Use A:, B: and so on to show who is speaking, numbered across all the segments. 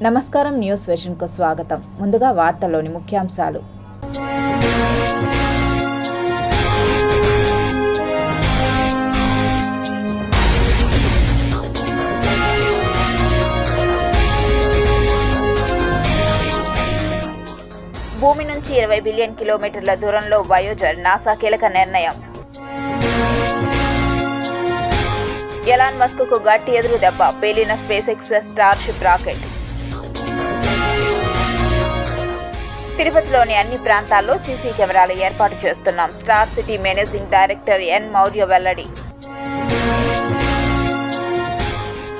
A: నమస్కారం. న్యూస్ విజన్కు స్వాగతం. ముందుగా వార్తల్లోని ముఖ్యాంశాలు. భూమి నుంచి 20 బిలియన్ కిలోమీటర్ల దూరంలో వయోజర్ నాసా కీలక నిర్ణయం. ఎలాన్ మస్క్కు గట్టి ఎదురు దెబ్బ, పేలిన స్పేస్ ఎక్స్ స్టార్షిప్ రాకెట్. తిరుపతిలోని అన్ని ప్రాంతాల్లో సీసీ కెమెరాలు ఏర్పాటు చేస్తున్నాం. Star city managing director N Maurya వెల్లడి.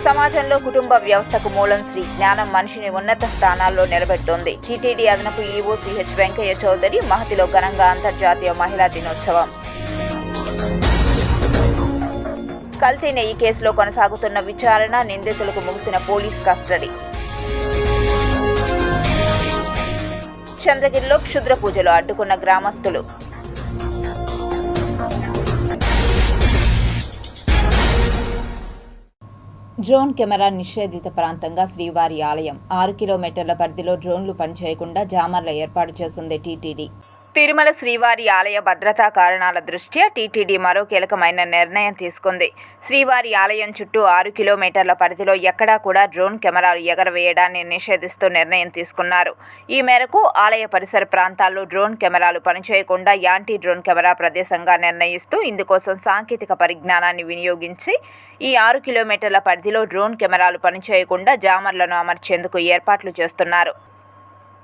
A: సమాజంలో కుటుంబ వ్యవస్థకు మూలం శ్రీ జ్ఞానం మనిషిని ఉన్నత స్థానాల్లో నిలబెడుతోంది. టీటీడీ అదనపు ఈవో సిహెచ్ వెంకయ్య చౌదరి మహతిలో ఘనంగా అంతర్జాతీయ మహిళా దినోత్సవం. కల్తీ నెయ్యి కేసులో కొనసాగుతున్న విచారణ, నిందితులకు ముగిసిన పోలీస్ కస్టడీ. చంద్రగిరిలో క్షుద్ర పూజలు అడ్డుకున్న గ్రామస్తులు. డ్రోన్ కెమెరా నిషేధిత ప్రాంతంగా శ్రీవారి ఆలయం. 6 కిలోమీటర్ల పరిధిలో డ్రోన్లు పనిచేయకుండా జామర్ల ఏర్పాటు చేసింది టీటీడీ. తిరుమల శ్రీవారి ఆలయ భద్రతా కారణాల దృష్ట్యా టీటీడీ మరో కీలకమైన నిర్ణయం తీసుకుంది. శ్రీవారి ఆలయం చుట్టూ 6 కిలోమీటర్ల పరిధిలో ఎక్కడా కూడా డ్రోన్ కెమెరాలు ఎగరవేయడాన్ని నిషేధిస్తూ నిర్ణయం తీసుకున్నారు. ఈ మేరకు ఆలయ పరిసర ప్రాంతాల్లో డ్రోన్ కెమెరాలు పనిచేయకుండా యాంటీ డ్రోన్ కెమెరా ప్రదేశంగా నిర్ణయిస్తూ ఇందుకోసం సాంకేతిక పరిజ్ఞానాన్ని వినియోగించి ఈ 6 కిలోమీటర్ల పరిధిలో డ్రోన్ కెమెరాలు పనిచేయకుండా జామర్లను అమర్చేందుకు ఏర్పాట్లు చేస్తున్నారు.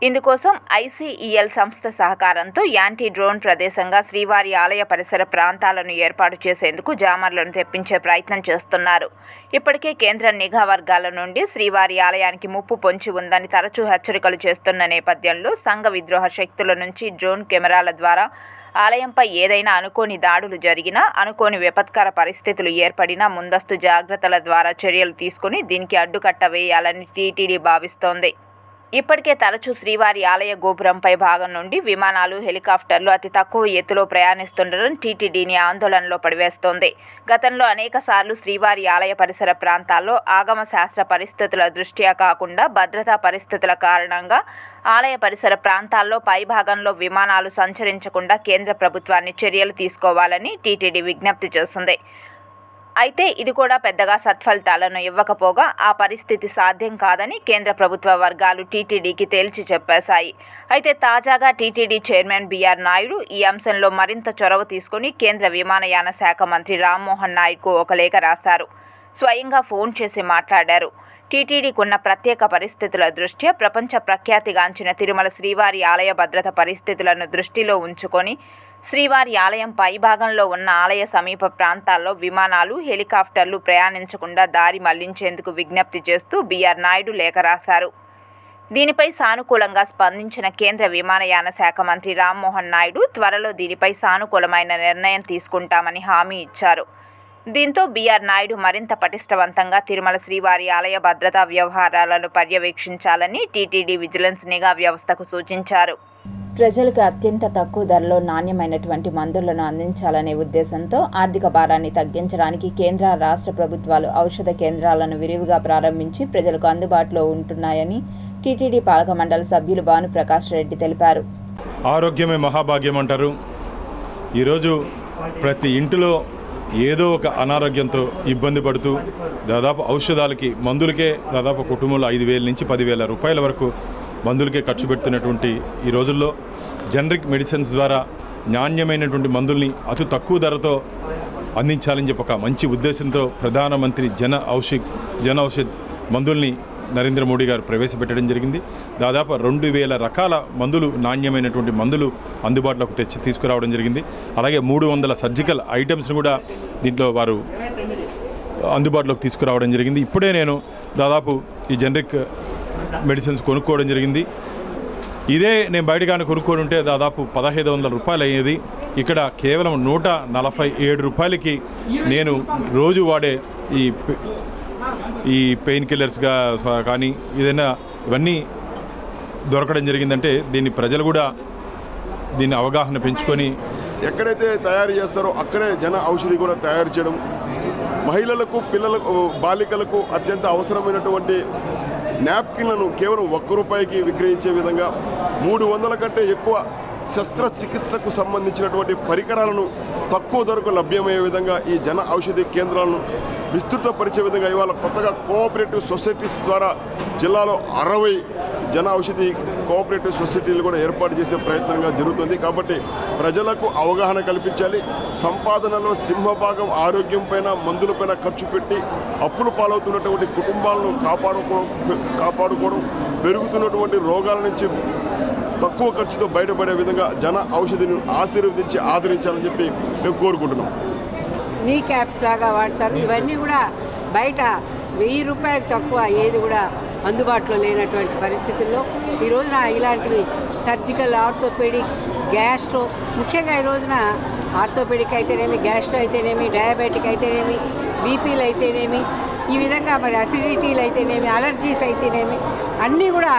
A: ఇందుకోసం ఐసీఈఎల్ సంస్థ సహకారంతో యాంటీ డ్రోన్ ప్రదేశంగా శ్రీవారి ఆలయ పరిసర ప్రాంతాలను ఏర్పాటు చేసేందుకు జామర్లను తెప్పించే ప్రయత్నం చేస్తున్నారు. ఇప్పటికే కేంద్ర నిఘా వర్గాల నుండి శ్రీవారి ఆలయానికి ముప్పు పొంచి ఉందని తరచూ హెచ్చరికలు చేస్తున్న నేపథ్యంలో సంఘ విద్రోహ శక్తుల నుంచి డ్రోన్ కెమెరాల ద్వారా ఆలయంపై ఏదైనా అనుకోని దాడులు జరిగినా, అనుకోని విపత్కర పరిస్థితులు ఏర్పడినా ముందస్తు జాగ్రత్తల ద్వారా చర్యలు తీసుకుని దీనికి అడ్డుకట్ట వేయాలని టీటీడీ భావిస్తోంది. ఇప్పటికే తరచూ శ్రీవారి ఆలయ గోపురంపై భాగం నుండి విమానాలు, హెలికాప్టర్లు అతి తక్కువ ఎత్తులో ప్రయాణిస్తుండడం టీటీడీని ఆందోళనలో పడివేస్తోంది. గతంలో అనేక సార్లు శ్రీవారి ఆలయ పరిసర ప్రాంతాల్లో ఆగమ శాస్త్ర పరిస్థితుల దృష్ట్యా కాకుండా భద్రతా పరిస్థితుల కారణంగా ఆలయ పరిసర ప్రాంతాల్లో పైభాగంలో విమానాలు సంచరించకుండా కేంద్ర ప్రభుత్వాన్ని చర్యలు తీసుకోవాలని టీటీడీ విజ్ఞప్తి చేసింది. అయితే ఇది కూడా పెద్దగా సత్ఫలితాలను ఇవ్వకపోగా ఆ పరిస్థితి సాధ్యం కాదని కేంద్ర ప్రభుత్వ వర్గాలు టీటీడీకి తేల్చి చెప్పేశాయి. అయితే తాజాగా టీటీడీ చైర్మన్ బిఆర్ నాయుడు ఈ అంశంలో మరింత చొరవ తీసుకుని కేంద్ర విమానయాన శాఖ మంత్రి రామ్మోహన్ నాయుడుకు ఒక లేఖ రాశారు. స్వయంగా ఫోన్ చేసి మాట్లాడారు. టీటీడీకున్న ప్రత్యేక పరిస్థితుల దృష్ట్యా ప్రపంచ ప్రఖ్యాతిగాంచిన తిరుమల శ్రీవారి ఆలయ భద్రత పరిస్థితులను దృష్టిలో ఉంచుకొని శ్రీవారి ఆలయం పైభాగంలో ఉన్న ఆలయ సమీప ప్రాంతాల్లో విమానాలు, హెలికాప్టర్లు ప్రయాణించకుండా దారి మళ్లించేందుకు విజ్ఞప్తి చేస్తూ బిఆర్ నాయుడు లేఖ రాశారు. దీనిపై సానుకూలంగా స్పందించిన కేంద్ర విమానయాన శాఖ మంత్రి రామ్మోహన్ నాయుడు త్వరలో దీనిపై సానుకూలమైన నిర్ణయం తీసుకుంటామని హామీ ఇచ్చారు. దీంతో బిఆర్ నాయుడు మరింత పటిష్టవంతంగా తిరుమల శ్రీవారి ఆలయ భద్రతా వ్యవహారాలను పర్యవేక్షించాలని టీటీడీ విజిలెన్స్ నిఘా వ్యవస్థకు సూచించారు. ప్రజలకు అత్యంత తక్కువ ధరలో నాణ్యమైనటువంటి మందులను అందించాలనే ఉద్దేశంతో ఆర్థిక భారాన్ని తగ్గించడానికి కేంద్ర, రాష్ట్ర ప్రభుత్వాలు ఔషధ కేంద్రాలను విరివిగా ప్రారంభించి ప్రజలకు అందుబాటులో ఉంటున్నాయని టీటీడీ పాలక మండలి సభ్యులు భానుప్రకాష్ రెడ్డి తెలిపారు.
B: ఆరోగ్యమే మహాభాగ్యం అంటారు. ఈరోజు ప్రతి ఇంటిలో ఏదో ఒక అనారోగ్యంతో ఇబ్బంది పడుతూ దాదాపు ఔషధాలకి, మందులకే దాదాపు కుటుంబంలో 5,000 నుంచి 10,000 రూపాయల వరకు మందులకే ఖర్చు పెడుతున్నటువంటి ఈ రోజుల్లో జనరిక్ మెడిసిన్స్ ద్వారా నాణ్యమైనటువంటి మందుల్ని అతి తక్కువ ధరతో అందించాలని చెప్పి ఒక మంచి ఉద్దేశంతో ప్రధానమంత్రి జన ఔషధ్ మందుల్ని నరేంద్ర మోడీ గారు ప్రవేశపెట్టడం జరిగింది. దాదాపు 2,000 రకాల మందులు, నాణ్యమైనటువంటి మందులు అందుబాటులోకి తీసుకురావడం జరిగింది. అలాగే 300 సర్జికల్ ఐటమ్స్ని కూడా దీంట్లో వారు అందుబాటులోకి తీసుకురావడం జరిగింది. ఇప్పుడే నేను దాదాపు ఈ జనరిక్ మెడిసిన్స్ కొనుక్కోవడం జరిగింది. ఇదే నేను బయటగానే కొనుక్కోని ఉంటే దాదాపు 1,500 రూపాయలు అయ్యేది. ఇక్కడ కేవలం 147 రూపాయలకి నేను రోజు వాడే ఈ పెయిన్ కిల్లర్స్గా కానీ ఏదైనా ఇవన్నీ దొరకడం జరిగిందంటే దీన్ని ప్రజలు కూడా దీన్ని అవగాహన పెంచుకొని
C: ఎక్కడైతే తయారు చేస్తారో అక్కడే జన ఔషధి కూడా తయారు చేయడం, మహిళలకు, పిల్లలకు, బాలికలకు అత్యంత అవసరమైనటువంటి నాప్కిన్లను కేవలం ₹1 విక్రయించే విధంగా 300 కంటే ఎక్కువ శస్త్రచికిత్సకు సంబంధించినటువంటి పరికరాలను తక్కువ ధరకు లభ్యమయ్యే విధంగా ఈ జన ఔషధి కేంద్రాలను విస్తృతపరిచే విధంగా ఇవాళ కొత్తగా కోఆపరేటివ్ సొసైటీస్ ద్వారా జిల్లాలో 60 జన ఔషధి కోఆపరేటివ్ సొసైటీలు కూడా ఏర్పాటు చేసే ప్రయత్నంగా జరుగుతుంది. కాబట్టి ప్రజలకు అవగాహన కల్పించాలి. సంపాదనలో సింహభాగం ఆరోగ్యం పైన, మందులపైన ఖర్చు పెట్టి అప్పులు పాలవుతున్నటువంటి కుటుంబాలను కాపాడుకోవడం, పెరుగుతున్నటువంటి రోగాల నుంచి తక్కువ ఖర్చుతో బయటపడే విధంగా జన ఔషధిని ఆశీర్వదించి ఆదరించాలని చెప్పి మేము కోరుకుంటున్నాం.
D: నీ క్యాప్స్ లాగా వాడతారు. ఇవన్నీ కూడా బయట ₹1000 తక్కువ ఏది కూడా అందుబాటులో లేనటువంటి పరిస్థితుల్లో ఈ రోజున ఇలాంటివి సర్జికల్, ఆర్థోపెడిక్, గ్యాస్ట్రో, ముఖ్యంగా ఈ రోజున ఆర్థోపెడిక్ అయితేనేమి, గ్యాస్ట్రో అయితేనేమి, డయాబెటిక్ అయితేనేమి, బీపీలు అయితేనేమి, ఈ విధంగా మరి అసిడిటీలు అయితేనేమి, అలర్జీస్ అయితేనేమి అన్నీ కూడా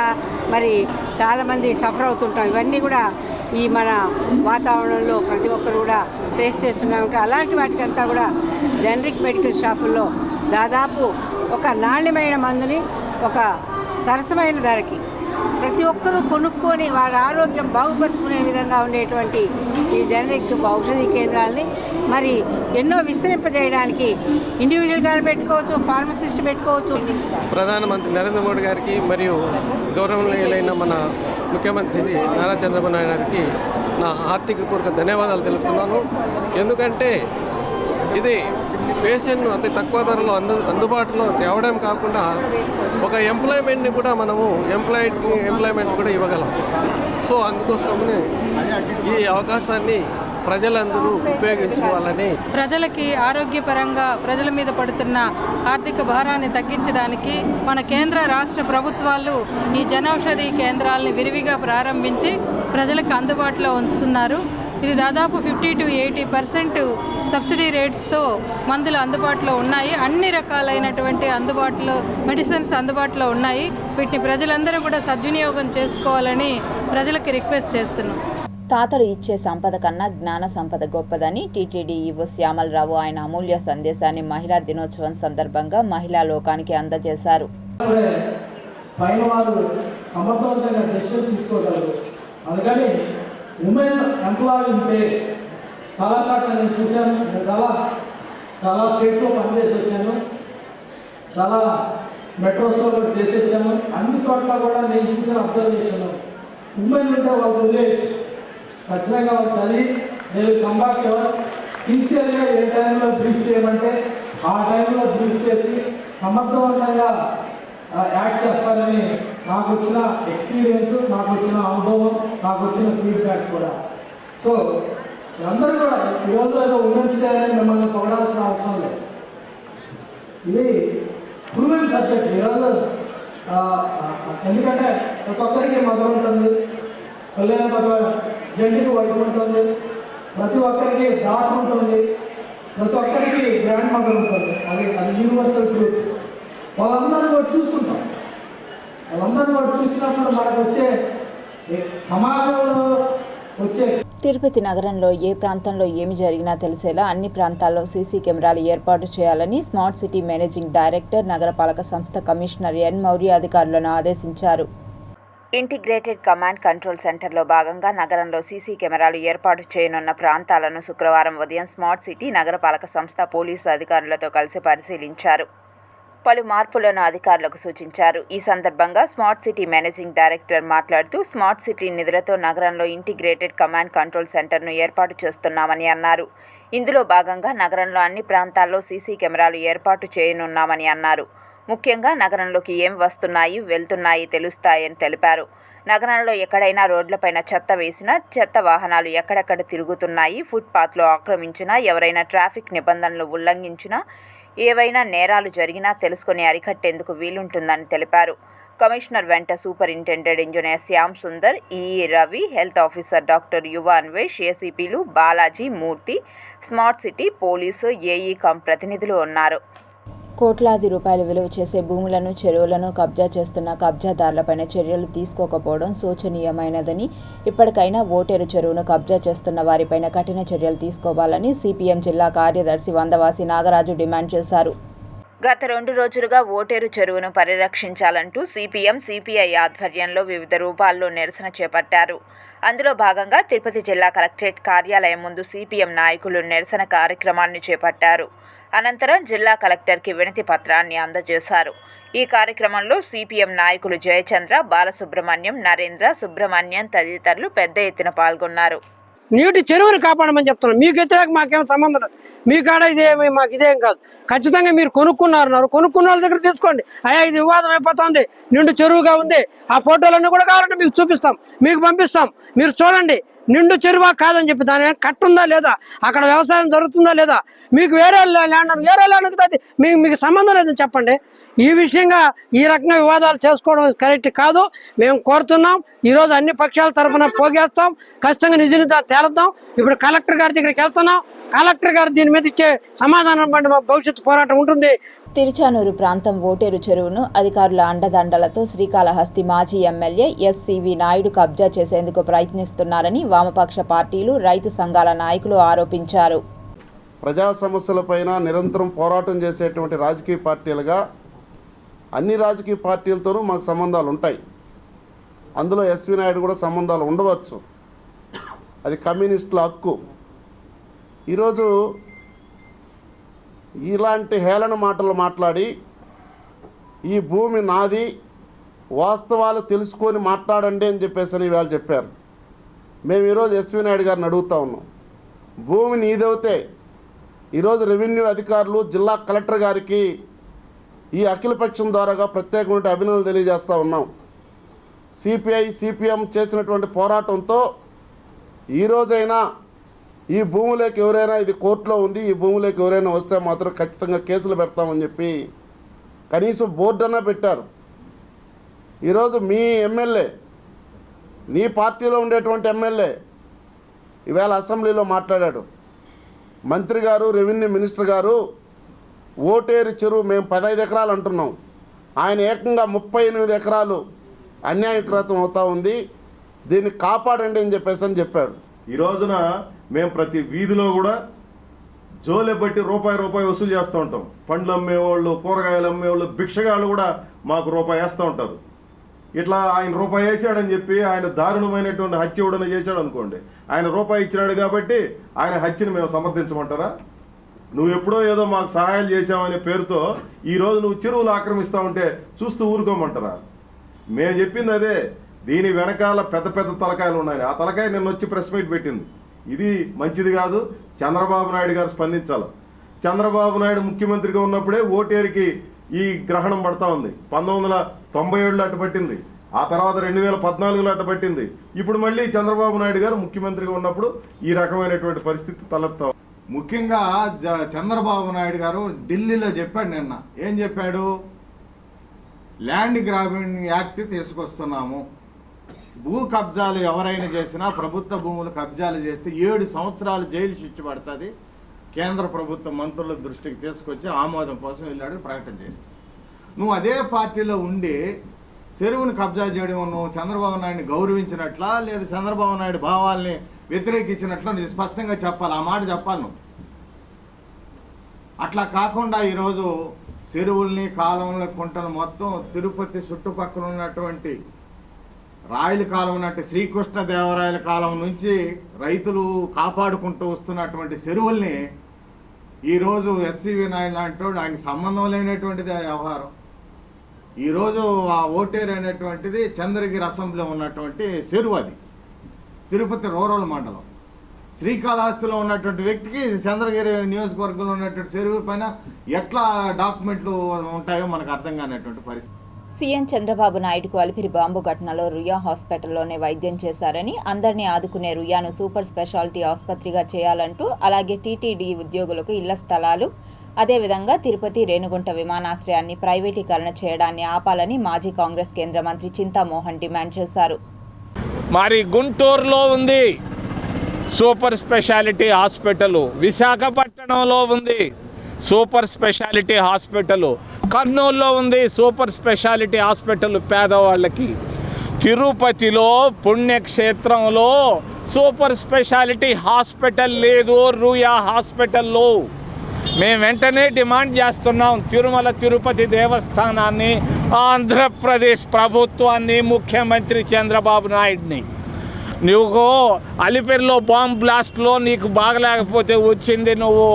D: మరి చాలామంది సఫర్ అవుతుంటాం. ఇవన్నీ కూడా ఈ మన వాతావరణంలో ప్రతి ఒక్కరు కూడా ఫేస్ చేస్తున్నామంటే అలాంటి వాటికంతా కూడా జనరిక్ మెడికల్ షాపుల్లో దాదాపు ఒక నాణ్యమైన మందుని ఒక సరసమైన ధరకి ప్రతి ఒక్కరూ కొనుక్కొని వారి ఆరోగ్యం బాగుపరుచుకునే విధంగా ఉండేటువంటి ఈ జనరిక్ ఔషధి కేంద్రాలని మరి ఎన్నో విస్తరింపజేయడానికి ఇండివిజువల్గా పెట్టుకోవచ్చు, ఫార్మసిస్ట్ పెట్టుకోవచ్చు.
E: ప్రధానమంత్రి నరేంద్ర మోడీ గారికి మరియు గౌరవనీయులైన మన ముఖ్యమంత్రి నారా చంద్రబాబు నాయుడు గారికి నా హార్దికపూర్వక ధన్యవాదాలు తెలుపుతున్నాను. ఎందుకంటే ఇది పేషెంట్ను అతి తక్కువ ధరలో అందుబాటులో తేవడం కాకుండా ఒక ఎంప్లాయ్మెంట్ని కూడా మనము ఎంప్లాయ్మెంట్ కూడా ఇవ్వగలం. సో అందుకోసమని ఈ అవకాశాన్ని ప్రజలందరూ ఉపయోగించుకోవాలని,
F: ప్రజలకి ఆరోగ్యపరంగా ప్రజల మీద పడుతున్న ఆర్థిక భారాన్ని తగ్గించడానికి మన కేంద్ర రాష్ట్ర ప్రభుత్వాలు ఈ జనౌషధి కేంద్రాలని విరివిగా ప్రారంభించి ప్రజలకు అందుబాటులో ఉంచుతున్నారు. ఇది దాదాపు 50 to 80% సబ్సిడీ రేట్స్తో మందులు అందుబాటులో ఉన్నాయి. అన్ని రకాలైనటువంటి మెడిసిన్స్ అందుబాటులో ఉన్నాయి. వీటిని ప్రజలందరూ కూడా సద్వినియోగం చేసుకోవాలని ప్రజలకి రిక్వెస్ట్ చేస్తున్నాం.
A: తాతలు ఇచ్చే సంపద కన్నా జ్ఞాన సంపద గొప్పదని టీటీడీ ఈవో శ్యామలరావు ఆయన అమూల్య సందేశాన్ని మహిళా దినోత్సవం సందర్భంగా మహిళా లోకానికి అందజేశారు.
G: పైన వారు సమర్థవంతంగా చర్చలు తీసుకోగలరు. అందుకని ఉమెన్ ఎంప్లాయీ ఉంటే చాలా చోట్ల నేను చూశాను. నేను చాలా స్టేట్లో పనిచేసి వచ్చాను, చాలా మెట్రోస్లో కూడా చేసి వచ్చాను. అన్ని చోట్ల కూడా నేను చూసిన అబ్జర్వేషన్ ఉమెన్ ఉంటే వాళ్ళు విలేజ్ ఖచ్చితంగా వాళ్ళు చదివి నేను కంబ్యాక్ సిన్సియర్గా ఏ టైంలో బ్రీఫ్ చేయమంటే ఆ టైంలో బ్రీఫ్ చేసి సమర్థవంతంగా యాక్ట్ చేస్తారని నాకు వచ్చిన ఎక్స్పీరియన్స్, నాకు వచ్చిన అనుభవం, నాకు వచ్చిన ఫీడ్బ్యాక్ కూడా. సో అందరూ కూడా ఈరోజు ఏదో ఉమెన్స్ డే అని మిమ్మల్ని పొగడాల్సిన అవసరం లేదు. ఇది ప్రూవెన్ సబ్జెక్ట్ ఈరోజు. ఎందుకంటే ఒక్కొక్కరికి మదర్ ఉంటుంది, పెళ్ళైన జెంట్కి వైఫ్ ఉంటుంది, ప్రతి ఒక్కరికి డాటర్ ఉంటుంది, ప్రతి ఒక్కరికి గ్రాండ్ మదర్ ఉంటుంది. అది యూనివర్సల్ ట్రూత్. వాళ్ళందరినీ కూడా చూసుకుంటాం. వాళ్ళందరినీ కూడా చూసినప్పుడు మనకు వచ్చే సమాజంలో వచ్చే
A: తిరుపతి నగరంలో ఏ ప్రాంతంలో ఏమి జరిగినా తెలిసేలా అన్ని ప్రాంతాల్లో సీసీ కెమెరాలు ఏర్పాటు చేయాలని స్మార్ట్ సిటీ మేనేజింగ్ డైరెక్టర్, నగరపాలక సంస్థ కమిషనర్ ఎన్ మౌర్య అధికారులను ఆదేశించారు. ఇంటిగ్రేటెడ్ కమాండ్ కంట్రోల్ సెంటర్లో భాగంగా నగరంలో సీసీ కెమెరాలు ఏర్పాటు చేయనున్న ప్రాంతాలను శుక్రవారం ఉదయం స్మార్ట్ సిటీ నగరపాలక సంస్థ పోలీసు అధికారులతో కలిసి పరిశీలించారు. పలు మార్పులను అధికారులకు సూచించారు. ఈ సందర్భంగా స్మార్ట్ సిటీ మేనేజింగ్ డైరెక్టర్ మాట్లాడుతూ స్మార్ట్ సిటీ నిధులతో నగరంలో ఇంటిగ్రేటెడ్ కమాండ్ కంట్రోల్ సెంటర్ను ఏర్పాటు చేస్తున్నామని అన్నారు. ఇందులో భాగంగా నగరంలో అన్ని ప్రాంతాల్లో సీసీ కెమెరాలు ఏర్పాటు చేయనున్నామని అన్నారు. ముఖ్యంగా నగరంలోకి ఏం వస్తున్నాయి, వెళ్తున్నాయి తెలుస్తాయని తెలిపారు. నగరంలో ఎక్కడైనా రోడ్లపైన చెత్త వేసినా, చెత్త వాహనాలు ఎక్కడెక్కడ తిరుగుతున్నాయి, ఫుట్పాత్లో ఆక్రమించినా, ఎవరైనా ట్రాఫిక్ నిబంధనలు ఉల్లంఘించినా, ఏవైనా నేరాలు జరిగినా తెలుసుకుని అరికట్టేందుకు వీలుంటుందని తెలిపారు. కమిషనర్ వెంట superintendent engineer Shyam Sundar, EE Ravi, health officer doctor యువ అన్వేష్, ఏసీపీలు బాలాజీ, మూర్తి, స్మార్ట్ సిటీ పోలీసు, ఏఈ కం ప్రతినిధులు ఉన్నారు. కోట్లాది రూపాయలు విలువ చేసే భూములను, చెరువులను కబ్జా చేస్తున్న కబ్జాదారులపైన చర్యలు తీసుకోకపోవడం శోచనీయమైనదని, ఇప్పటికైనా ఓటేరు చెరువును కబ్జా చేస్తున్న వారిపైన కఠిన చర్యలు తీసుకోవాలని సిపిఎం జిల్లా కార్యదర్శి వందవాసి నాగరాజు డిమాండ్ చేశారు. గత 2 రోజులుగా ఓటేరు చెరువును పరిరక్షించాలంటూ సిపిఎం, సిపిఐ ఆధ్వర్యంలో వివిధ రూపాల్లో నిరసన చేపట్టారు. అందులో భాగంగా తిరుపతి జిల్లా కలెక్టరేట్ కార్యాలయం ముందు సిపిఎం నాయకులు నిరసన కార్యక్రమాన్ని చేపట్టారు. అనంతరం జిల్లా కలెక్టర్కి వినతి పత్రాన్ని అందజేశారు. ఈ కార్యక్రమంలో సిపిఎం నాయకులు జయచంద్ర, బాలసుబ్రహ్మణ్యం, నరేంద్ర, సుబ్రహ్మణ్యం తదితరులు పెద్ద ఎత్తున పాల్గొన్నారు.
H: నీటి చెరువుని కాపాడమని చెప్తున్నాం. మీకు వ్యతిరేక మాకేం సంబంధం లేదు. మీ కాడ ఇదేమి మాకు ఇదేం కాదు. ఖచ్చితంగా మీరు కొనుక్కున్న వాళ్ళ దగ్గర తీసుకోండి. అయ్యా ఇది వివాదం అయిపోతుంది, నిండు చెరువుగా ఉంది, ఆ ఫోటోలన్నీ కూడా కావాలంటే మీకు చూపిస్తాం, మీకు పంపిస్తాం, మీరు చూడండి. నిండు చెరువా కాదని చెప్పి దాని కట్టుందా లేదా, అక్కడ వ్యవసాయం జరుగుతుందా లేదా, మీకు వేరే ల్యాండ్ అది మీకు సంబంధం లేదని చెప్పండి. ఈ విషయంగా ఈ రకంగా వివాదాలు చేసుకోవడం కరెక్ట్ కాదు. మేము కోరుతున్నాం. ఈరోజు అన్ని పక్షాల తరఫున పోగేస్తాం, ఖచ్చితంగా నిజాన్ని తేలుద్దాం. ఇప్పుడు కలెక్టర్ గారి దగ్గరికి వెళ్తున్నాం. కలెక్టర్ గారు దీని మీద ఇచ్చే సమాధానం బట్టి మా భవిష్యత్తు పోరాటం ఉంటుంది.
A: తిరుచానూరు ప్రాంతం ఓటేరు చెరువును అధికారుల అండదండలతో శ్రీకాళహస్తి మాజీ ఎమ్మెల్యే ఎస్సివి నాయుడు కబ్జా చేసేందుకు ప్రయత్నిస్తున్నారని వామపక్ష పార్టీలు, రైతు సంఘాల నాయకులు ఆరోపించారు.
I: ప్రజా సమస్యలపైన నిరంతరం పోరాటం చేసేటువంటి రాజకీయ పార్టీలుగా అన్ని రాజకీయ పార్టీలతోనూ మాకు సంబంధాలు ఉంటాయి. అందులో ఎస్వి నాయుడు కూడా సంబంధాలు ఉండవచ్చు, అది కమ్యూనిస్టుల హక్కు. ఈరోజు ఇలాంటి హేళన మాటలు మాట్లాడి ఈ భూమి నాది, వాస్తవాలు తెలుసుకొని మాట్లాడండి అని చెప్పేసి ఇవాళ చెప్పారు. మేము ఈరోజు ఎస్వి నాయుడు గారిని అడుగుతా ఉన్నాం, భూమి నీదవుతే ఈరోజు రెవెన్యూ అధికారులు, జిల్లా కలెక్టర్ గారికి ఈ అఖిలపక్షం ద్వారాగా ప్రత్యేకమైన అభినందనలు తెలియజేస్తూ ఉన్నాం. సిపిఐ, సిపిఎం చేసినటువంటి పోరాటంతో ఈరోజైనా ఈ భూములోకి ఎవరైనా, ఇది కోర్టులో ఉంది, ఈ భూములోకి ఎవరైనా వస్తే మాత్రం ఖచ్చితంగా కేసులు పెడతామని చెప్పి కనీసం బోర్డన్నా పెట్టారు. ఈరోజు మీ ఎమ్మెల్యే, నీ పార్టీలో ఉండేటువంటి ఎమ్మెల్యే ఇవాళ అసెంబ్లీలో మాట్లాడాడు. మంత్రి గారు, రెవెన్యూ మినిస్టర్ గారు ఓటేరు చెరువు మేము 15 ఎకరాలు అంటున్నాం, ఆయన ఏకంగా 38 ఎకరాలు అన్యాయకృతం అవుతా ఉంది, దీన్ని కాపాడండి అని చెప్పాడు.
J: ఈ రోజున మేము ప్రతి వీధిలో కూడా జోలె బట్టి రూపాయి వసూలు చేస్తూ ఉంటాం. పండ్లు అమ్మేవాళ్ళు, కూరగాయలు అమ్మేవాళ్ళు, భిక్షగాళ్ళు కూడా మాకు రూపాయి వేస్తూ ఉంటారు. ఇట్లా ఆయన రూపాయి వేసాడని చెప్పి ఆయన దారుణమైనటువంటి హత్య ఎవడన చేశాడు అనుకోండి, ఆయన రూపాయి ఇచ్చినాడు కాబట్టి ఆయన హత్యని మేము సమర్థించమంటారా? నువ్వు ఎప్పుడో ఏదో మాకు సహాయాలు చేసావనే పేరుతో ఈరోజు నువ్వు చెరువులు ఆక్రమిస్తూ ఉంటే చూస్తూ ఊరుకోమంటారా? మేము చెప్పింది అదే. దీని వెనకాల పెద్ద పెద్ద తలకాయలు ఉన్నాయి. ఆ తలకాయ నిన్న వచ్చి ప్రెస్ మీట్ పెట్టింది. ఇది మంచిది కాదు. చంద్రబాబు నాయుడు గారు స్పందించాలి. చంద్రబాబు నాయుడు ముఖ్యమంత్రిగా ఉన్నప్పుడే ఓటేరికి ఈ గ్రహణం పడతా ఉంది. 1997లో అట్టు పట్టింది, ఆ తర్వాత 2014లో అట్టు పట్టింది. ఇప్పుడు మళ్ళీ చంద్రబాబు నాయుడు గారు ముఖ్యమంత్రిగా ఉన్నప్పుడు ఈ రకమైనటువంటి పరిస్థితి తలెత్తా.
K: ముఖ్యంగా చంద్రబాబు నాయుడు గారు ఢిల్లీలో చెప్పాడు నిన్న. ఏం చెప్పాడు? ల్యాండ్ గ్రాబింగ్ యాక్ట్ తీసుకొస్తున్నాము, భూ కబ్జాలు ఎవరైనా చేసినా, ప్రభుత్వ భూములు కబ్జాలు చేస్తే 7 సంవత్సరాలు జైలు శిక్ష పడుతుంది, కేంద్ర ప్రభుత్వ మంత్రుల దృష్టికి తీసుకొచ్చి ఆమోదం కోసం వెళ్ళాడు, ప్రకటన చేసి. నువ్వు అదే పార్టీలో ఉండి చెరువును కబ్జా చేయడం నువ్వు చంద్రబాబు నాయుడిని గౌరవించినట్లా, లేదా చంద్రబాబు నాయుడు భావాల్ని వ్యతిరేకించినట్లు నువ్వు స్పష్టంగా చెప్పాలి. ఆ మాట చెప్పాలి నువ్వు. అట్లా కాకుండా ఈరోజు చెరువుల్ని, కాలువల్ని, కుంటలు మొత్తం తిరుపతి చుట్టుపక్కల ఉన్నటువంటి రాయల కాలం ఉన్నట్టు శ్రీకృష్ణదేవరాయల కాలం నుంచి రైతులు కాపాడుకుంటూ వస్తున్నటువంటి చెరువుల్ని ఈరోజు ఎస్సివి నాయుడు లాంటి ఆయన సంబంధం లేనటువంటిది ఆ వ్యవహారం. ఈరోజు ఆ ఓటేరు అనేటువంటిది చంద్రగిరి అసెంబ్లీలో ఉన్నటువంటి చెరువు, అది తిరుపతి రూరల్ మండలం. శ్రీకాళహస్తిలో ఉన్నటువంటి వ్యక్తికి చంద్రగిరి నియోజకవర్గంలో ఉన్నటువంటి చెరువు పైన ఎట్లా డాక్యుమెంట్లు ఉంటాయో మనకు అర్థం కానటువంటి పరిస్థితి.
A: సీఎం చంద్రబాబు నాయుడుకు అలిపిరి బాంబు ఘటనలో రుయా హాస్పిటల్లోనే వైద్యం చేశారని, అందరినీ ఆదుకునే రుయాను సూపర్ స్పెషాలిటీ ఆసుపత్రిగా చేయాలంటూ, అలాగే టీటీడీ ఉద్యోగులకు ఇళ్ల స్థలాలు, అదేవిధంగా తిరుపతి రేణుగుంట విమానాశ్రయాన్ని ప్రైవేటీకరణ చేయడాన్ని ఆపాలని మాజీ కాంగ్రెస్ కేంద్ర మంత్రి చింతామోహన్ డిమాండ్ చేశారు.
L: మరి గుంటూరులో ఉంది సూపర్ స్పెషాలిటీ హాస్పిటల్, విశాఖపట్నంలో ఉంది సూపర్ స్పెషాలిటీ హాస్పిటల్, కర్నూలులో ఉంది సూపర్ స్పెషాలిటీ హాస్పిటల్ పేదవాళ్ళకి, తిరుపతిలో పుణ్యక్షేత్రంలో సూపర్ స్పెషాలిటీ హాస్పిటల్ లేదు రుయా హాస్పిటల్లో. మేము వెంటనే డిమాండ్ చేస్తున్నాం, తిరుమల తిరుపతి దేవస్థానాన్ని, ఆంధ్రప్రదేశ్ ప్రభుత్వాన్ని, ముఖ్యమంత్రి చంద్రబాబు నాయుడిని. నువ్వు అలిపిరిలో బాంబ్ బ్లాస్ట్లో నీకు బాగలేకపోతే వచ్చింది నువ్వు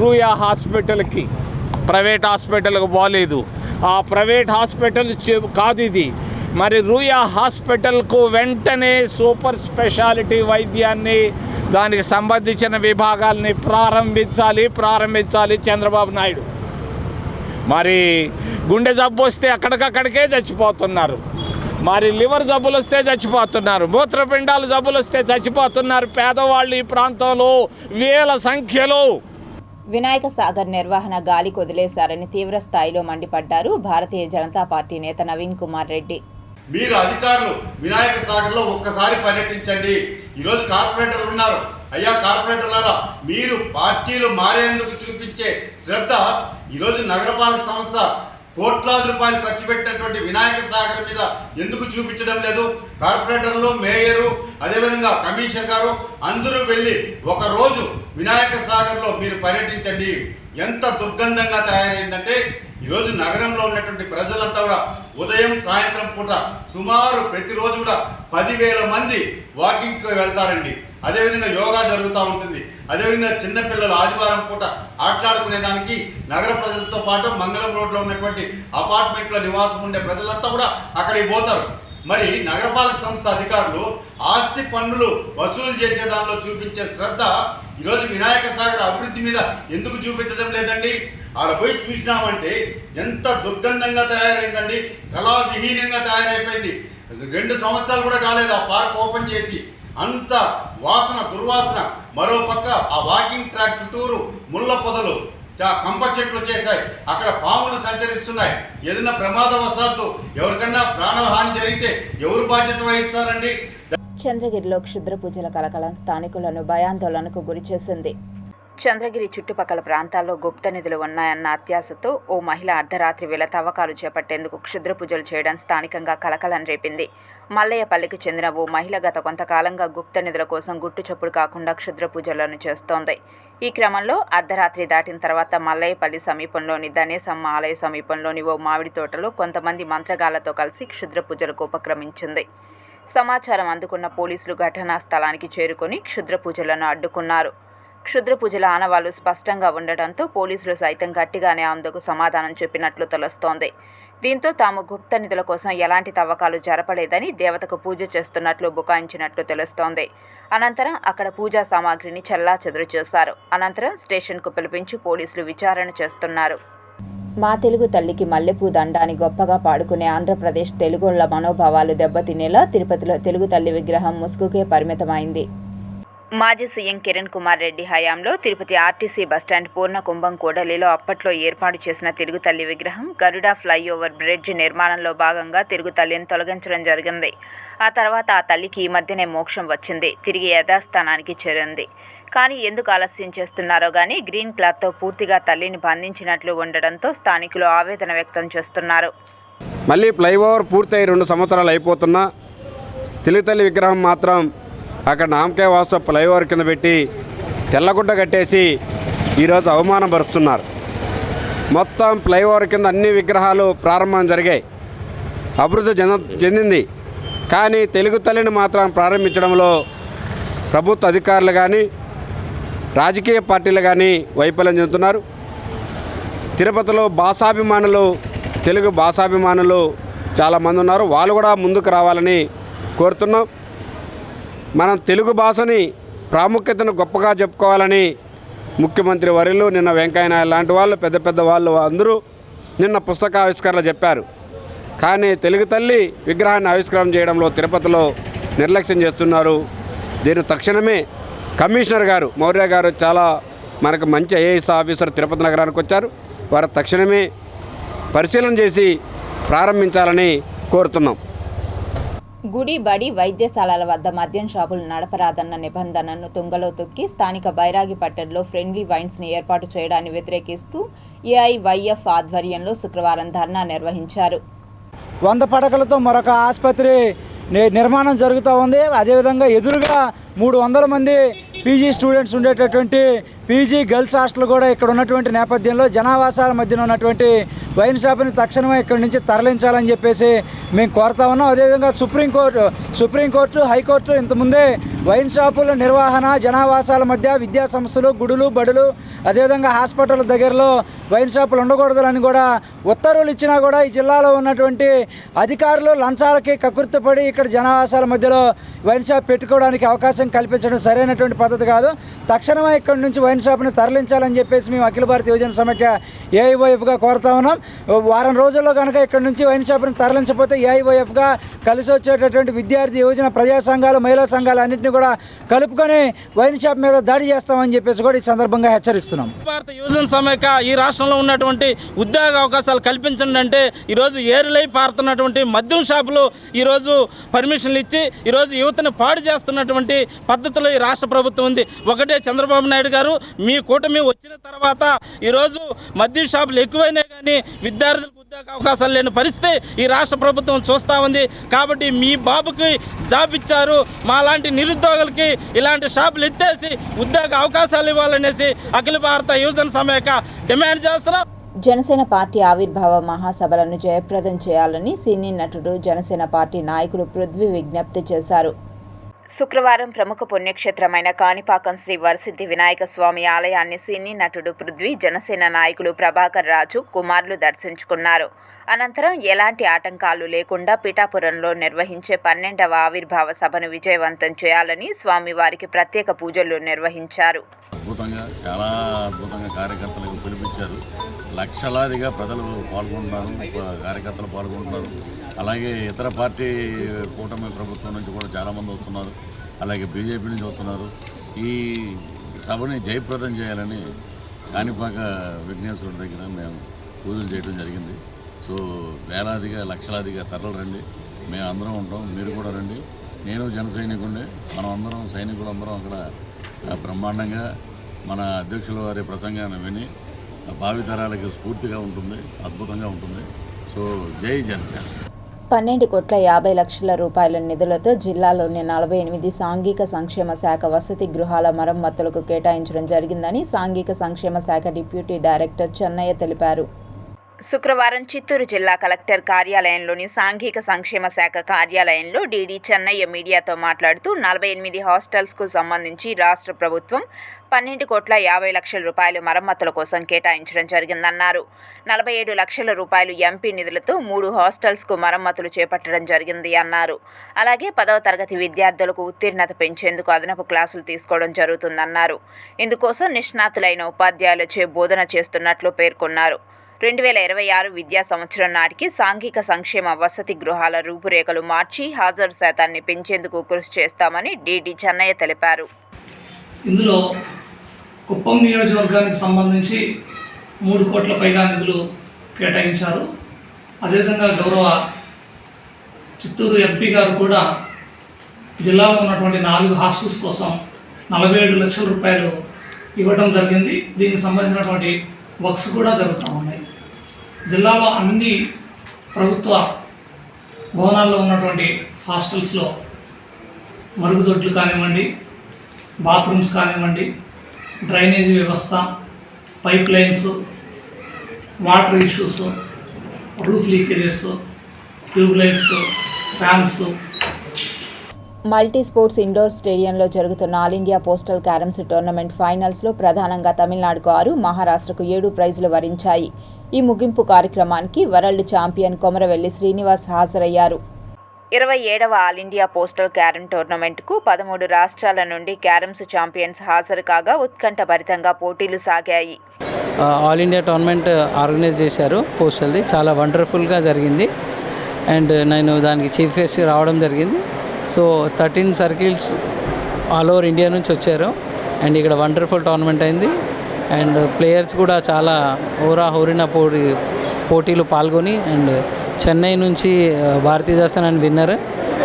L: రూయా హాస్పిటల్కి, ప్రైవేట్ హాస్పిటల్కి పోలేదు. ఆ ప్రైవేట్ హాస్పిటల్ కాదు ఇది. మరి రూయా హాస్పిటల్కు వెంటనే సూపర్ స్పెషాలిటీ వైద్యాన్ని, దానికి సంబంధించిన విభాగాల్ని ప్రారంభించాలి చంద్రబాబు నాయుడు. మరి గుండె జబ్బు వస్తే అక్కడికక్కడికే చచ్చిపోతున్నారు, మరి లివర్ జబ్బులు వస్తే చచ్చిపోతున్నారు, మూత్రపిండాలు జబ్బులు వస్తే చచ్చిపోతున్నారు పేదవాళ్ళు ఈ ప్రాంతంలో వేల సంఖ్యలో.
A: వినాయక సాగర్ నిర్వహణ గాలి కొదిలేశారని తీవ్ర స్థాయిలో మండిపడ్డారు భారతీయ జనతా పార్టీ నేత నవీన్ కుమార్ రెడ్డి.
M: మీరు అధికారులు వినాయక సాగర్లో ఒక్కసారి పర్యటించండి. ఈరోజు కార్పొరేటర్లు ఉన్నారు. అయ్యా కార్పొరేటర్లారా, మీరు పార్టీలు మారేందుకు చూపించే శ్రద్ధ ఈరోజు నగరపాలక సంస్థ కోట్లాది రూపాయలు ఖర్చు పెట్టినటువంటి వినాయక సాగర్ మీద ఎందుకు చూపించడం లేదు? కార్పొరేటర్లు, మేయరు, అదేవిధంగా కమిషనర్ గారు అందరూ వెళ్ళి ఒకరోజు వినాయక సాగర్లో మీరు పర్యటించండి. ఎంత దుర్గంధంగా తయారైందంటే ఈరోజు నగరంలో ఉన్నటువంటి ప్రజలంతా కూడా ఉదయం సాయంత్రం పూట సుమారు ప్రతిరోజు కూడా 10,000 మంది వాకింగ్కి వెళ్తారండి. అదేవిధంగా యోగా జరుగుతూ ఉంటుంది. అదేవిధంగా చిన్నపిల్లలు ఆదివారం పూట ఆటలాడుకునేదానికి నగర ప్రజలతో పాటు మంగళం రోడ్లో ఉన్నటువంటి అపార్ట్మెంట్లో నివాసం ఉండే ప్రజలంతా కూడా అక్కడికి పోతారు. మరి నగరపాలక సంస్థ అధికారులు ఆస్తి పన్నులు వసూలు చేసే దానిలో చూపించే శ్రద్ధ ఈరోజు వినాయక సాగర్ అభివృద్ధి మీద ఎందుకు చూపించడం లేదండి? ఆడ పోయి చూసినామంటే ఎంత దుర్గంధంగా తయారైందండి, కళావిహీనంగా తయారైపోయింది. 2 సంవత్సరాలు కూడా కాలేదు ఆ పార్క్ ఓపెన్ చేసి. అంత వాసన, దుర్వాసన. మరో పక్క ఆ వాకింగ్ ట్రాక్ చుట్టూరు ముళ్ళ పొదలు, కంప చెట్లు చేశాయి. అక్కడ పాములు సంచరిస్తున్నాయి. ఏదైనా ప్రమాదవశాత్తు ఎవరికన్నా ప్రాణహాని జరిగితే ఎవరు బాధ్యత వహిస్తారండి?
A: చంద్రగిరిలో క్షుద్ర పూజల కలకలం స్థానికులను భయాందోళనకు గురిచేసింది. చంద్రగిరి చుట్టుపక్కల ప్రాంతాల్లో గుప్త నిధులు ఉన్నాయన్న అత్యాశతో ఓ మహిళ అర్ధరాత్రి వేళ తవ్వకాలు చేపట్టేందుకు క్షుద్ర పూజలు చేయడం స్థానికంగా కలకలం రేపింది. మల్లయ్యపల్లికి చెందిన ఓ మహిళ గత కొంతకాలంగా గుప్త నిధుల కోసం గుట్టు చప్పుడు కాకుండా క్షుద్ర పూజలను చేస్తోంది. ఈ క్రమంలో అర్ధరాత్రి దాటిన తర్వాత మల్లయ్యపల్లి సమీపంలోని ధనేశమ్మ ఆలయ సమీపంలోని ఓ మామిడి తోటలో కొంతమంది మంత్రగాళ్లతో కలిసి క్షుద్ర పూజలకు ఉపక్రమించింది. సమాచారం అందుకున్న పోలీసులు ఘటనా స్థలానికి చేరుకొని క్షుద్ర పూజలను అడ్డుకున్నారు. క్షుద్ర పూజల ఆనవాళ్లు స్పష్టంగా ఉండడంతో పోలీసులు సైతం గట్టిగానే అందుకు సమాధానం చెప్పినట్లు తెలుస్తోంది. దీంతో తాము గుప్త నిధుల కోసం ఎలాంటి తవ్వకాలు జరపలేదని దేవతకు పూజ చేస్తున్నట్లు బుకాయించినట్లు తెలుస్తోంది. అనంతరం అక్కడ పూజా సామాగ్రిని చెల్లాచెదురు చేశారు. అనంతరం స్టేషన్కు పిలిపించి పోలీసులు విచారణ చేస్తున్నారు. మా తెలుగు తల్లికి మల్లెపూ దండాన్ని గొప్పగా పాడుకునే ఆంధ్రప్రదేశ్ తెలుగోళ్ల మనోభావాలు దెబ్బతినేలా తిరుపతిలో తెలుగు తల్లి విగ్రహం ముసుగుకే పరిమితమైంది. మాజీ సీఎం కిరణ్ కుమార్ రెడ్డి హయాంలో తిరుపతి ఆర్టీసీ బస్టాండ్ పూర్ణ కుంభం కూడలిలో అప్పట్లో ఏర్పాటు చేసిన తెలుగు తల్లి విగ్రహం గరుడ ఫ్లైఓవర్ బ్రిడ్జ్ నిర్మాణంలో భాగంగా తెలుగు తల్లిని తొలగించడం జరిగింది. ఆ తర్వాత ఆ తల్లికి ఈ మధ్యనే మోక్షం వచ్చింది, తిరిగి యథాస్థానానికి చేరింది. కానీ ఎందుకు ఆలస్యం చేస్తున్నారో కానీ గ్రీన్ క్లాత్తో పూర్తిగా తల్లిని బంధించినట్లు ఉండడంతో స్థానికులు ఆవేదన వ్యక్తం చేస్తున్నారు.
N: మళ్ళీ ఫ్లైఓవర్ పూర్తయి 2 సంవత్సరాలు అయిపోతున్నా తెలుగు తల్లి విగ్రహం మాత్రం అక్కడ నామకే వాస్తవ ఫ్లైఓవర్ కింద పెట్టి తెల్లగుడ్డ కట్టేసి ఈరోజు అవమానపరుస్తున్నారు. మొత్తం ఫ్లైఓవర్ కింద అన్ని విగ్రహాలు ప్రారంభం జరిగాయి, అభివృద్ధి చెందింది. కానీ తెలుగు తల్లిని మాత్రం ప్రారంభించడంలో ప్రభుత్వ అధికారులు కానీ రాజకీయ పార్టీలు కానీ వైఫల్యం చెందుతున్నారు. తిరుపతిలో భాషాభిమానులు, తెలుగు భాషాభిమానులు చాలామంది ఉన్నారు. వాళ్ళు కూడా ముందుకు రావాలని కోరుతున్నాం. మనం తెలుగు భాషని ప్రాముఖ్యతను గొప్పగా చెప్పుకోవాలని ముఖ్యమంత్రి వర్యులు, నిన్న వెంకయ్యనాయుడు లాంటి వాళ్ళు, పెద్ద పెద్ద వాళ్ళు అందరూ నిన్న పుస్తకావిష్కరణలు చెప్పారు. కానీ తెలుగు తల్లి విగ్రహాన్ని ఆవిష్కరణ చేయడంలో తిరుపతిలో నిర్లక్ష్యం చేస్తున్నారు. దీన్ని తక్షణమే కమిషనర్ గారు మౌర్య గారు చాలా మనకు మంచి ఐఏఎస్ ఆఫీసర్ తిరుపతి నగరానికి వచ్చారు. వారు తక్షణమే పరిశీలన చేసి ప్రారంభించాలని కోరుతున్నాం.
A: గుడి, బడి, వైద్యశాలల వద్ద మద్యం షాపులు నడపరాదన్న నిబంధనను తుంగలో తొక్కి స్థానిక బైరాగిపట్టణంలో ఫ్రెండ్లీ వైన్స్ని ఏర్పాటు చేయడాన్ని వ్యతిరేకిస్తూ ఏఐవైఎఫ్ ఆధ్వర్యంలో శుక్రవారం ధర్నా నిర్వహించారు.
O: 100 పడకలతో మరొక ఆసుపత్రి నిర్మాణం జరుగుతూ ఉంది. అదేవిధంగా ఎదురుగా 300 మంది పీజీ స్టూడెంట్స్ ఉండేటటువంటి పీజీ గర్ల్స్ హాస్టల్ కూడా ఇక్కడ ఉన్నటువంటి నేపథ్యంలో జనావాసాల మధ్యన ఉన్నటువంటి వైన్ షాప్ని తక్షణమే ఇక్కడి నుంచి తరలించాలని చెప్పేసి మేము కోరుతా ఉన్నాం. అదేవిధంగా సుప్రీంకోర్టు హైకోర్టు ఇంతకుముందే వైన్ షాపుల నిర్వహణ, జనావాసాల మధ్య విద్యా సంస్థలు, గుడులు, బడులు, అదేవిధంగా హాస్పిటల్ దగ్గరలో వైన్ షాపులు ఉండకూడదని కూడా ఉత్తర్వులు ఇచ్చినా కూడా ఈ జిల్లాలో ఉన్నటువంటి అధికారులు లంచాలకి కకృతిపడి ఇక్కడ జనావాసాల మధ్యలో వైన్ షాప్ పెట్టుకోవడానికి అవకాశం కల్పించడం సరైనటువంటి పద్ధతి కాదు. తక్షణమే ఇక్కడి నుంచి వైన్ షాప్ని తరలించాలని చెప్పేసి మేము అఖిల భారత యువజన సమైక్య ఏఐవైఎఫ్గా కోరుతా ఉన్నాం. వారం రోజుల్లో కనుక ఇక్కడి నుంచి వైన్ షాప్ని తరలించకపోతే ఏఐవైఎఫ్గా కలిసి వచ్చేటటువంటి విద్యార్థి, యువజన, ప్రజా సంఘాలు, మహిళా సంఘాలు అన్నింటినీ కూడా కలుపుకొని వైన్ షాప్ మీద దాడి చేస్తామని చెప్పేసి కూడా ఈ సందర్భంగా హెచ్చరిస్తున్నాం.
G: భారత యువజన సమైక్య ఈ రాష్ట్రంలో ఉన్నటువంటి ఉద్యోగ అవకాశాలు కల్పించండి అంటే ఈరోజు ఏరులై పారుతున్నటువంటి మద్యం షాపులు ఈరోజు పర్మిషన్లు ఇచ్చి ఈరోజు యువతను పాడు చేస్తున్నటువంటి పద్ధతిలో ఈ రాష్ట్ర ప్రభుత్వం ఉంది. ఒకటే చంద్రబాబు నాయుడు గారు మీ కూటమి వచ్చిన తర్వాత ఈరోజు మద్యం షాపులు ఎక్కువైనా కానీ విద్యార్థులకు ఉద్యోగ అవకాశాలు లేని పరిస్థితి ఈ రాష్ట్ర ప్రభుత్వం చూస్తూ ఉంది. కాబట్టి మీ బాబుకి జాబ్ ఇచ్చారు, మా లాంటి నిరుద్యోగులకి ఇలాంటి షాపులు ఎత్తేసి ఉద్యోగ అవకాశాలు ఇవ్వాలనేసి అఖిల భారత యువజన సమైక్య డిమాండ్ చేస్తున్నాం.
A: జనసేన పార్టీ ఆవిర్భావ మహాసభలను జయప్రదం చేయాలని సినీ నటుడు, జనసేన పార్టీ నాయకులు పృథ్వీ విజ్ఞప్తి చేశారు. శుక్రవారం ప్రముఖ పుణ్యక్షేత్రమైన కాణిపాకం శ్రీ వరసిద్ధి వినాయక స్వామి ఆలయాన్ని సినీ నటుడు పృథ్వీ, జనసేన నాయకులు ప్రభాకర్ రాజు కుమార్లు దర్శించుకున్నారు. అనంతరం ఎలాంటి ఆటంకాలు లేకుండా పిఠాపురంలో నిర్వహించే 12వ ఆవిర్భావ సభను విజయవంతం చేయాలని స్వామివారికి ప్రత్యేక పూజలు నిర్వహించారు.
P: చాలా అద్భుతంగా కార్యకర్తలకు పిలిపించారు. లక్షలాదిగా ప్రజలు పాల్గొంటున్నారు, కార్యకర్తలు పాల్గొంటున్నారు. అలాగే ఇతర పార్టీ కూటమి ప్రభుత్వం నుంచి కూడా చాలామంది వస్తున్నారు, అలాగే బీజేపీ నుంచి వస్తున్నారు. ఈ సభని జయప్రదం చేయాలని కాణిపాక విఘ్నేశ్వరుడి దగ్గర మేము పూజలు చేయడం జరిగింది. సో వేలాదిగా లక్షలాదిగా తరలి రండి, మేము అందరం ఉంటాం, మీరు కూడా రండి. నేను జన సైనికుడిని, మనం అందరం సైనికులు అందరం అక్కడ బ్రహ్మాండంగా మన అధ్యక్షుల వారి ప్రసంగాన్ని విని భావితరాలకు స్ఫూర్తిగా ఉంటుంది, అద్భుతంగా ఉంటుంది. సో జై జనసేన.
A: 12,50,00,000 రూపాయల నిధులతో జిల్లాలోని 48 సాంఘిక సంక్షేమ శాఖ వసతి గృహాల మరమ్మతులకు కేటాయించడం జరిగిందని సాంఘిక సంక్షేమ శాఖ డిప్యూటీ డైరెక్టర్ చెన్నయ్య తెలిపారు. శుక్రవారం చిత్తూరు జిల్లా కలెక్టర్ కార్యాలయంలోని సాంఘిక సంక్షేమ శాఖ కార్యాలయంలో డీడీ చెన్నయ్య మీడియాతో మాట్లాడుతూ 48 హాస్టల్స్కు సంబంధించి రాష్ట్ర ప్రభుత్వం 12,50,00,000 రూపాయలు మరమ్మతుల కోసం కేటాయించడం జరిగిందన్నారు. 47 లక్షల రూపాయలు ఎంపీ నిధులతో 3 హాస్టల్స్కు మరమ్మతులు చేపట్టడం జరిగింది అన్నారు. అలాగే 10వ తరగతి విద్యార్థులకు ఉత్తీర్ణత పెంచేందుకు అదనపు క్లాసులు తీసుకోవడం జరుగుతుందన్నారు. ఇందుకోసం నిష్ణాతులైన ఉపాధ్యాయులచే బోధన చేస్తున్నట్లు పేర్కొన్నారు. 2026 విద్యా సంవత్సరం నాటికి సాంఘిక సంక్షేమ వసతి గృహాల రూపురేఖలు మార్చి హాజరు శాతాన్ని పెంచేందుకు కృషి చేస్తామని డీడీ చెన్నయ్య తెలిపారు.
Q: ఇందులో కుప్పం నియోజకవర్గానికి సంబంధించి 3 కోట్ల పైగా నిధులు కేటాయించారు. అదేవిధంగా గౌరవ చిత్తూరు ఎంపీ గారు కూడా జిల్లాలో ఉన్నటువంటి 4 హాస్టల్స్ కోసం 47 లక్షల రూపాయలు ఇవ్వడం జరిగింది. దీనికి సంబంధించినటువంటి వర్క్స్ కూడా జరుగుతూ ఉన్నాయి. జిల్లాలో అన్ని ప్రభుత్వ భవనాల్లో ఉన్నటువంటి హాస్టల్స్లో మరుగుదొడ్లు కానివ్వండి, బాత్రూమ్స్ కానివ్వండి, డ్రైనేజీ వ్యవస్థ, pipe lines, water issues, roof leakages, tube lights, fans.
A: Multi sports indoor స్టేడియంలో జరుగుతున్న all India postal carroms tournament ఫైనల్స్లో ప్రధానంగా తమిళనాడుకు 6, మహారాష్ట్రకు 7 ప్రైజులు వరించాయి. ఈ ముగింపు కార్యక్రమానికి వరల్డ్ ఛాంపియన్ కొమరవెల్లి శ్రీనివాస్ హాజరయ్యారు. 27వ ఆల్ ఇండియా పోస్టల్ క్యారమ్ టోర్నమెంట్కు 13 రాష్ట్రాల నుండి క్యారమ్స్ ఛాంపియన్స్ హాజరు కాగా ఉత్కంఠభరితంగా పోటీలు సాగాయి.
R: ఆల్ ఇండియా టోర్నమెంట్ ఆర్గనైజ్ చేశారు పోస్టల్ది, చాలా వండర్ఫుల్గా జరిగింది. అండ్ నేను దానికి చీఫ్ గెస్ట్గా రావడం జరిగింది. So 13 circles all over India నుంచి వచ్చారు అండ్ ఇక్కడ వండర్ఫుల్ టోర్నమెంట్ అయింది. అండ్ ప్లేయర్స్ కూడా చాలా హోరిన పోటీలు పాల్గొని అండ్ చెన్నై నుంచి భారతీ దాసన్ అని విన్నర్,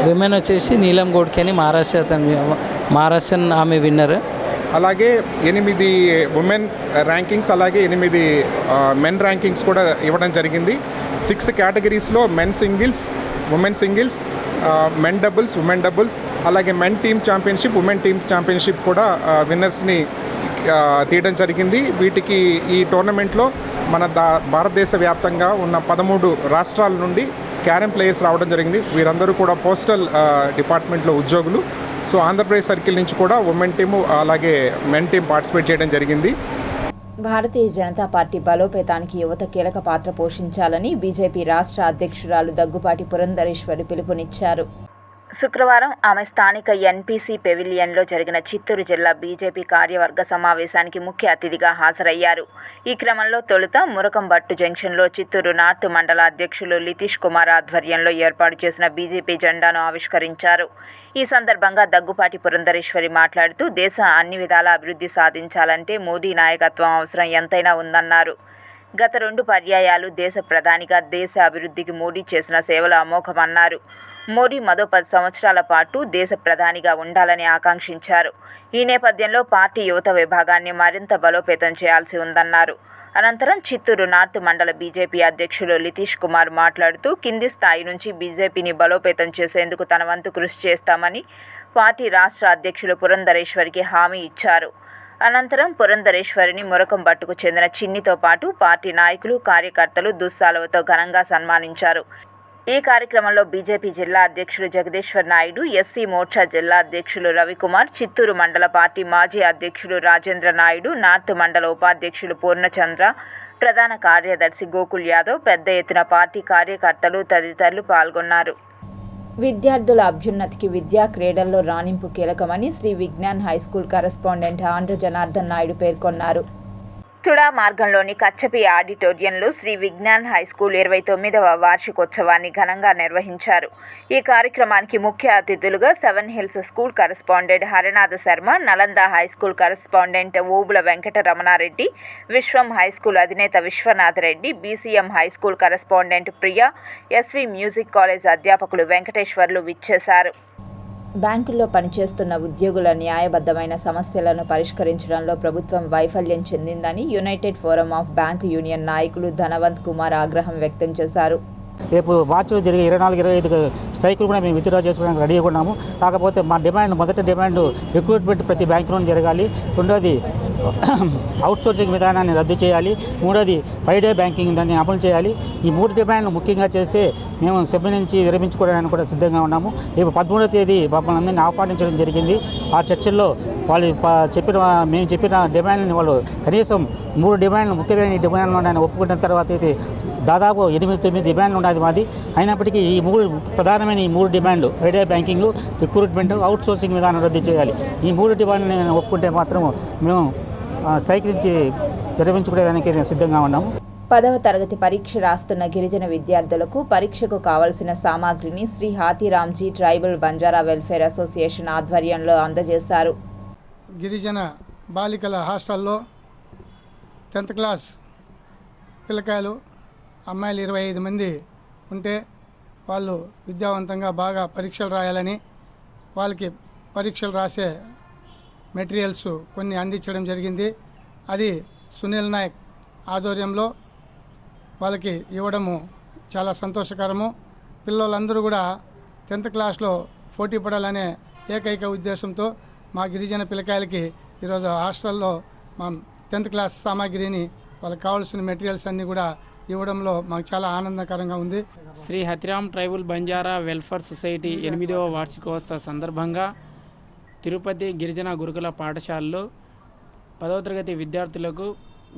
R: విమెన్ వచ్చేసి నీలం గోడ్కి అని మహారాష్ట్రన్ ఆమె విన్నర్.
S: అలాగే 8 ఉమెన్ ర్యాంకింగ్స్, అలాగే 8 మెన్ ర్యాంకింగ్స్ కూడా ఇవ్వడం జరిగింది. 6 కేటగిరీస్లో men singles, women singles, men doubles, women doubles, అలాగే men team championship, women team championship కూడా విన్నర్స్ని తీయడం జరిగింది. వీటికి ఈ టోర్నమెంట్లో మన భారతదేశ వ్యాప్తంగా ఉన్న 13 రాష్ట్రాల నుండి క్యారమ్ ప్లేయర్స్ రావడం జరిగింది. వీరందరూ కూడా పోస్టల్ డిపార్ట్మెంట్లో ఉద్యోగులు. సో ఆంధ్రప్రదేశ్ సర్కిల్ నుంచి కూడా ఉమెన్ టీము అలాగే మెన్ టీం పార్టిసిపేట్ చేయడం జరిగింది.
A: భారతీయ జనతా పార్టీ బలోపేతానికి యువత కీలక పాత్ర పోషించాలని బీజేపీ రాష్ట్ర అధ్యక్షురాలు దగ్గుపాటి పురంధరేశ్వరి పిలుపునిచ్చారు. శుక్రవారం ఆమె స్థానిక ఎన్పీసీ పెవిలియన్లో జరిగిన చిత్తూరు జిల్లా బీజేపీ కార్యవర్గ సమావేశానికి ముఖ్య అతిథిగా హాజరయ్యారు. ఈ క్రమంలో తొలుత మురకంబట్టు జంక్షన్లో చిత్తూరు నార్త్ మండల అధ్యక్షులు లితీష్ కుమార్ ఆధ్వర్యంలో ఏర్పాటు చేసిన బీజేపీ జెండాను ఆవిష్కరించారు. ఈ సందర్భంగా దగ్గుపాటి పురంధరేశ్వరి మాట్లాడుతూ దేశం అన్ని విధాల అభివృద్ధి సాధించాలంటే మోదీ నాయకత్వం అవసరం ఎంతైనా ఉందన్నారు. గత 2 పర్యాయాలు దేశ ప్రధానిగా దేశ అభివృద్ధికి మోడీ చేసిన సేవలు అమోఘమన్నారు. మోడీ మరో 10 సంవత్సరాల పాటు దేశ ప్రధానిగా ఉండాలని ఆకాంక్షించారు. ఈ నేపథ్యంలో పార్టీ యువత విభాగాన్ని మరింత బలోపేతం చేయాల్సి ఉందన్నారు. అనంతరం చిత్తూరు నార్త్ మండల బీజేపీ అధ్యక్షులు లితీష్ కుమార్ మాట్లాడుతూ కింది స్థాయి నుంచి బీజేపీని బలోపేతం చేసేందుకు తన వంతు కృషి చేస్తామని పార్టీ రాష్ట్ర అధ్యక్షులు పురంధరేశ్వరికి హామీ ఇచ్చారు. అనంతరం పురంధరేశ్వరిని మురకంబట్టుకు చెందిన చిన్నితో పాటు పార్టీ నాయకులు కార్యకర్తలు దుస్సాలువతో ఘనంగా సన్మానించారు. ఈ కార్యక్రమంలో బీజేపీ జిల్లా అధ్యక్షులు జగదీశ్వర్ నాయుడు, ఎస్సీ మోర్చా జిల్లా అధ్యక్షులు రవికుమార్, చిత్తూరు మండల పార్టీ మాజీ అధ్యక్షులు రాజేంద్ర నాయుడు, నార్త్ మండల ఉపాధ్యక్షులు పూర్ణచంద్ర, ప్రధాన కార్యదర్శి గోకుల్ యాదవ్, పెద్ద ఎత్తున పార్టీ కార్యకర్తలు తదితరులు పాల్గొన్నారు. విద్యార్థుల అభ్యున్నతికి విద్యా క్రీడల్లో రాణింపు కీలకమని శ్రీ విజ్ఞాన్ హైస్కూల్ కరెస్పాండెంట్ ఆంధ్ర జనార్దన్ నాయుడు పేర్కొన్నారు. తుడా మార్గంలోని కచ్చపి ఆడిటోరియంలో శ్రీ విజ్ఞాన్ హైస్కూల్ 29వ వార్షికోత్సవాన్ని ఘనంగా నిర్వహించారు. ఈ కార్యక్రమానికి ముఖ్య అతిథులుగా 7 hills school correspondent Haranatha Sharma, Nalanda high school correspondent Obula Venkata Ramana Reddy, Viswam high school అధినేత Viswanath Reddy, BCM high school correspondent Priya, SV music college అధ్యాపకులు వెంకటేశ్వర్లు విచ్చేశారు. బ్యాంకుల్లో పనిచేస్తున్న ఉద్యోగుల న్యాయబద్ధమైన సమస్యలను పరిష్కరించడంలో ప్రభుత్వం వైఫల్యం చెందిందని United forum of bank union నాయకులు ధనవంత్ కుమార్ ఆగ్రహం వ్యక్తం చేశారు.
T: రేపు మార్చిలో జరిగే 24-25 స్ట్రైకులు కూడా మేము విత్డ్రా చేసుకోవడానికి రెడీగా ఉన్నాము. కాకపోతే మా డిమాండ్, మొదటి డిమాండ్ రిక్రూట్మెంట్ ప్రతి బ్యాంకులోనూ జరగాలి. రెండోది అవుట్సోర్సింగ్ విధానాన్ని రద్దు చేయాలి. మూడోది 5 డే బ్యాంకింగ్ దాన్ని అమలు చేయాలి. ఈ 3 డిమాండ్లు ముఖ్యంగా చేస్తే మేము సభ్యు నుంచి విరమించుకోవడానికి కూడా సిద్ధంగా ఉన్నాము. రేపు 13వ తేదీ మమ్మల్ని అందరినీ ఆహ్వానించడం జరిగింది. ఆ చర్చల్లో వాళ్ళు మేము చెప్పిన డిమాండ్ని వాళ్ళు కనీసం 3 డిమాండ్లు, ముఖ్యమైన డిమాండ్లు ఉన్నాయని ఒప్పుకున్న తర్వాత అయితే దాదాపు 8-9 డిమాండ్లు ఉన్నది మాది. అయినప్పటికీ ఈ ప్రధానమైన 3 డిమాండ్లు 5 డే బ్యాంకింగ్, రిక్రూట్మెంట్, అవుట్సోర్సింగ్ విధానం రద్దు చేయాలి. ఈ 3 డిమాండ్లు ఒప్పుకుంటే మాత్రం మేము స్ట్రైక్ నుంచి విరమించుకునేదానికి సిద్ధంగా ఉన్నాము.
A: 10వ తరగతి పరీక్ష రాస్తున్న గిరిజన విద్యార్థులకు పరీక్షకు కావలసిన సామాగ్రిని Shri Hathiramji tribal Banjara welfare association ఆధ్వర్యంలో అందజేశారు.
U: గిరిజన బాలికల హాస్టల్లో 10th క్లాస్ పిల్లకాయలు అమ్మాయిలు 25 మంది ఉంటే వాళ్ళు విద్యావంతంగా బాగా పరీక్షలు రాయాలని వాళ్ళకి పరీక్షలు రాసే మెటీరియల్స్ కొన్ని అందించడం జరిగింది. అది సునీల్ నాయక్ ఆధ్వర్యంలో వాళ్ళకి ఇవ్వడము చాలా సంతోషకరము. పిల్లలందరూ కూడా 10th క్లాస్లో పోటీ పడాలనే ఏకైక ఉద్దేశంతో మా గిరిజన పిల్లకాయలకి ఈరోజు హాస్టల్లో మా 10th క్లాస్ సామాగ్రిని వాళ్ళకి కావాల్సిన మెటీరియల్స్ అన్నీ కూడా ఇవ్వడంలో మాకు చాలా ఆనందకరంగా ఉంది.
V: Sri Hathiram tribal Banjara welfare society 8వ వార్షికోత్సవ సందర్భంగా తిరుపతి గిరిజన గురుకుల పాఠశాలలో 10వ తరగతి విద్యార్థులకు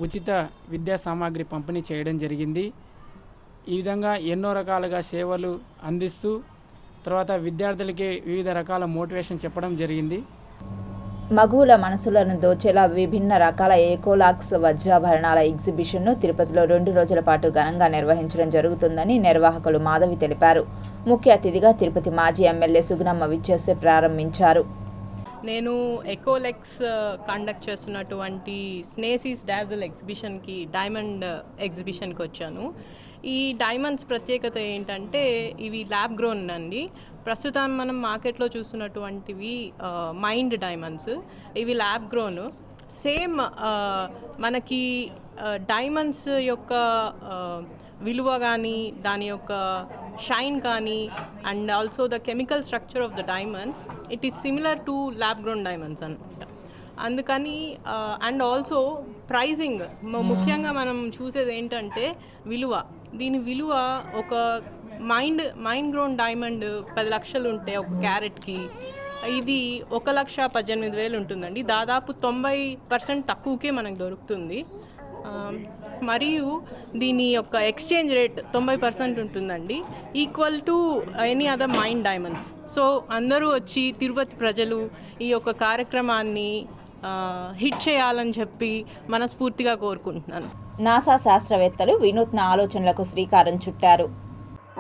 V: ఉచిత విద్యా సామాగ్రి పంపిణీ చేయడం జరిగింది. ఈ విధంగా ఎన్నో రకాలుగా సేవలు అందిస్తూ తర్వాత విద్యార్థులకి వివిధ రకాల మోటివేషన్ చెప్పడం జరిగింది.
A: మగువుల మనసులను దోచేలా విభిన్న రకాల ఏకోలాక్స్ వజ్రాభరణాల ఎగ్జిబిషన్ను తిరుపతిలో 2 రోజుల పాటు ఘనంగా నిర్వహించడం జరుగుతుందని నిర్వాహకులు మాధవి తెలిపారు. ముఖ్య అతిథిగా తిరుపతి మాజీ ఎమ్మెల్యే సుగుణమ్మ విచ్చేసి ప్రారంభించారు.
W: నేను ఎకోలెక్స్ కండక్ట్ చేస్తున్నటువంటి స్నేసీస్ డాజిల్ ఎగ్జిబిషన్కి, డైమండ్ ఎగ్జిబిషన్కి వచ్చాను. ఈ డైమండ్స్ ప్రత్యేకత ఏంటంటే ఇవి ల్యాబ్ గ్రోన్ అండి. ప్రస్తుతం మనం మార్కెట్లో చూస్తున్నటువంటివి మైండ్ డైమండ్స్, ఇవి ల్యాబ్ గ్రోన్. సేమ్ మనకి డైమండ్స్ యొక్క విలువ కానీ, దాని యొక్క షైన్ కానీ, and also the chemical structure of the diamonds, it is similar to lab grown diamonds అనమాట. అందుకని అండ్ ఆల్సో ప్రైజింగ్ ముఖ్యంగా మనం చూసేది ఏంటంటే విలువ. దీని విలువ ఒక మైండ్ గ్రోన్ డైమండ్ 10 లక్షలు ఉంటే ఒక క్యారెట్కి ఇది 1,18,000 ఉంటుందండి. దాదాపు 90% తక్కువకే మనకు దొరుకుతుంది. మరియు దీని యొక్క ఎక్స్చేంజ్ రేట్ 90% ఉంటుందండి, equal to any other mind diamonds. So అందరూ వచ్చి తిరుపతి ప్రజలు ఈ యొక్క కార్యక్రమాన్ని హిట్ చేయాలని చెప్పి మనస్ఫూర్తిగా కోరుకుంటున్నాను.
A: నాసా శాస్త్రవేత్తలు వినూత్న ఆలోచనలకు శ్రీకారం చుట్టారు.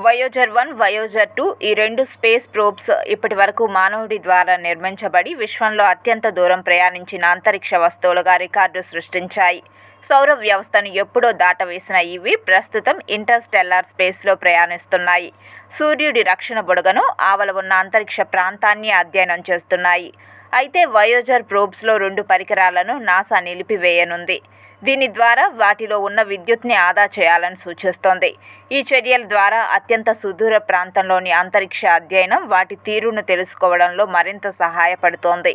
A: వయోజర్ 1, వయోజర్ 2 ఈ 2 స్పేస్ ప్రోబ్స్ ఇప్పటి వరకు మానవుడి ద్వారా నిర్మించబడి విశ్వంలో అత్యంత దూరం ప్రయాణించిన అంతరిక్ష వస్తువులుగా రికార్డు సృష్టించాయి. సౌర వ్యవస్థను ఎప్పుడో దాటవేసిన ఇవి ప్రస్తుతం ఇంటర్స్టెల్లార్ స్పేస్లో ప్రయాణిస్తున్నాయి. సూర్యుడి రక్షణ బుడగను ఆవల ఉన్న అంతరిక్ష ప్రాంతాన్ని అధ్యయనం చేస్తున్నాయి. అయితే వయోజర్ ప్రోబ్స్లో 2 పరికరాలను నాసా నిలిపివేయనుంది. దీని ద్వారా వాటిలో ఉన్న విద్యుత్ని ఆదా చేయాలని సూచిస్తోంది. ఈ చర్యల ద్వారా అత్యంత సుదూర ప్రాంతంలోని అంతరిక్ష అధ్యయనం వాటి తీరును తెలుసుకోవడంలో మరింత సహాయపడుతోంది.